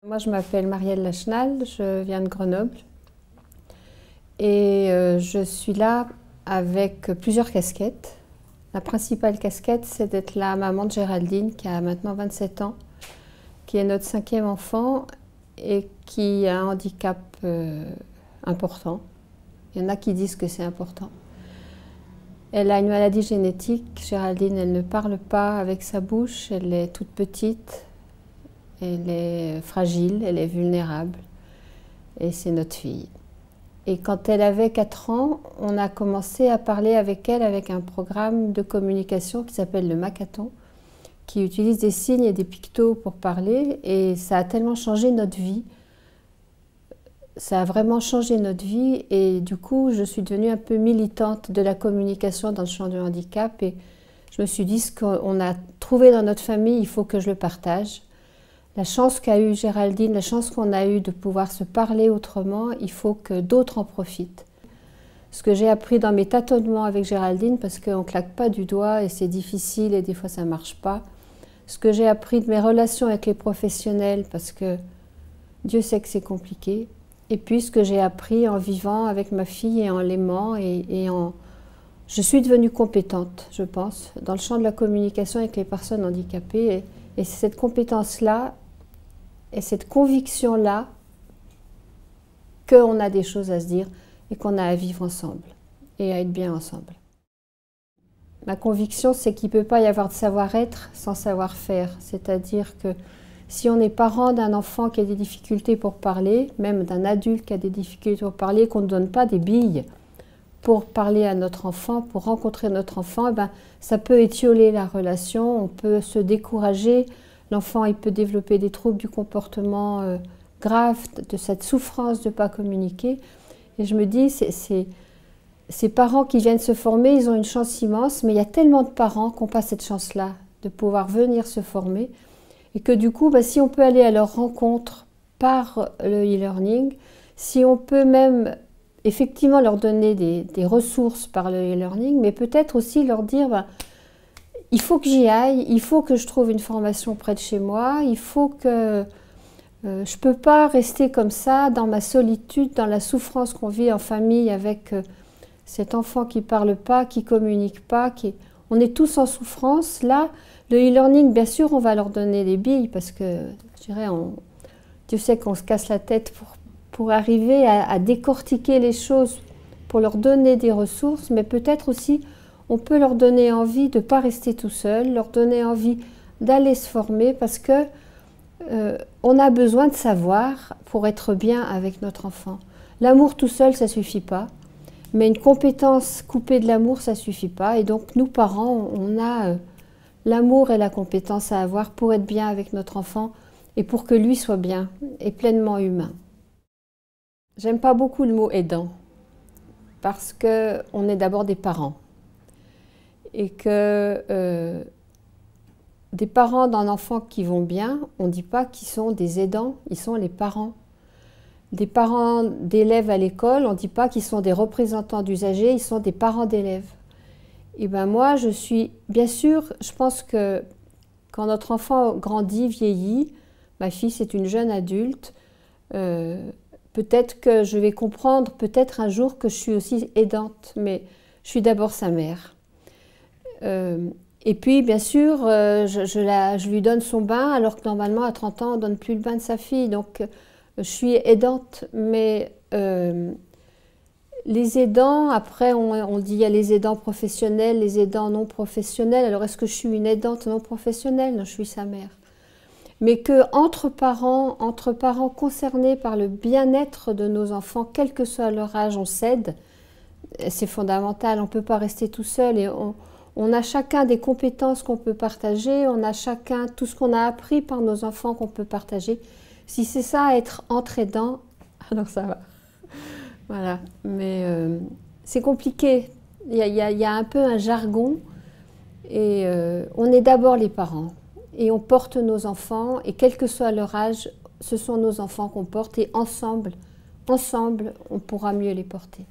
Moi, je m'appelle Marielle Lachenal, je viens de Grenoble et je suis là avec plusieurs casquettes. La principale casquette, c'est d'être la maman de Géraldine, qui a maintenant 27 ans, qui est notre 5e enfant et qui a un handicap important. Il y en a qui disent que c'est important. Elle a une maladie génétique. Géraldine, elle ne parle pas avec sa bouche, elle est toute petite. Elle est fragile, elle est vulnérable et c'est notre fille. Et quand elle avait 4 ans, on a commencé à parler avec elle avec un programme de communication qui s'appelle le Macathon, qui utilise des signes et des pictos pour parler, et ça a tellement changé notre vie. Ça a vraiment changé notre vie et du coup, je suis devenue un peu militante de la communication dans le champ du handicap et je me suis dit ce qu'on a trouvé dans notre famille, il faut que je le partage. La chance qu'a eue Géraldine, la chance qu'on a eue de pouvoir se parler autrement, il faut que d'autres en profitent. Ce que j'ai appris dans mes tâtonnements avec Géraldine, parce qu'on ne claque pas du doigt et c'est difficile et des fois ça ne marche pas. Ce que j'ai appris de mes relations avec les professionnels, parce que Dieu sait que c'est compliqué. Et puis ce que j'ai appris en vivant avec ma fille et en l'aimant Je suis devenue compétente, je pense, dans le champ de la communication avec les personnes handicapées. Et c'est cette compétence-là et cette conviction-là qu'on a des choses à se dire et qu'on a à vivre ensemble et à être bien ensemble. Ma conviction, c'est qu'il ne peut pas y avoir de savoir-être sans savoir-faire. C'est-à-dire que si on est parent d'un enfant qui a des difficultés pour parler, même d'un adulte qui a des difficultés pour parler, qu'on ne donne pas des billes pour parler à notre enfant, pour rencontrer notre enfant, eh ben, ça peut étioler la relation, on peut se décourager. L'enfant, il peut développer des troubles du comportement graves, de cette souffrance de ne pas communiquer. Et je me dis, ces parents qui viennent se former, ils ont une chance immense, mais il y a tellement de parents qui n'ont pas cette chance-là de pouvoir venir se former. Et que du coup, si on peut aller à leur rencontre par le e-learning, si on peut même effectivement leur donner des ressources par le e-learning, mais peut-être aussi leur dire il faut que j'y aille, il faut que je trouve une formation près de chez moi, il faut que je ne peux pas rester comme ça dans ma solitude, dans la souffrance qu'on vit en famille avec cet enfant qui ne parle pas, qui ne communique pas, on est tous en souffrance. Là, le e-learning, bien sûr, on va leur donner des billes parce que, je dirais, Dieu sait qu'on se casse la tête pour arriver à décortiquer les choses, pour leur donner des ressources, mais peut-être aussi on peut leur donner envie de ne pas rester tout seul, leur donner envie d'aller se former parce que on a besoin de savoir pour être bien avec notre enfant. L'amour tout seul, ça ne suffit pas, mais une compétence coupée de l'amour, ça ne suffit pas. Et donc, nous, parents, on a l'amour et la compétence à avoir pour être bien avec notre enfant et pour que lui soit bien et pleinement humain. J'aime pas beaucoup le mot aidant parce qu'on est d'abord des parents et que des parents d'un enfant qui vont bien, on ne dit pas qu'ils sont des aidants, ils sont les parents. Des parents d'élèves à l'école, on ne dit pas qu'ils sont des représentants d'usagers, ils sont des parents d'élèves. Et bien moi, je suis, bien sûr, je pense que quand notre enfant grandit, vieillit, ma fille c'est une jeune adulte, peut-être que je vais comprendre, peut-être un jour que je suis aussi aidante, mais je suis d'abord sa mère. Et puis, bien sûr, je lui donne son bain, alors que normalement, à 30 ans, on ne donne plus le bain de sa fille. Donc, je suis aidante, mais les aidants, après, on dit il y a les aidants professionnels, les aidants non professionnels. Alors, est-ce que je suis une aidante non professionnelle? Non, je suis sa mère. Mais qu'entre parents concernés par le bien-être de nos enfants, quel que soit leur âge, on s'aide, c'est fondamental. On ne peut pas rester tout seul et on a chacun des compétences qu'on peut partager, on a chacun tout ce qu'on a appris par nos enfants qu'on peut partager. Si c'est ça, être entre-aidant, alors ça va. Voilà, mais c'est compliqué. Il y a un peu un jargon et on est d'abord les parents et on porte nos enfants et quel que soit leur âge, ce sont nos enfants qu'on porte et ensemble, on pourra mieux les porter.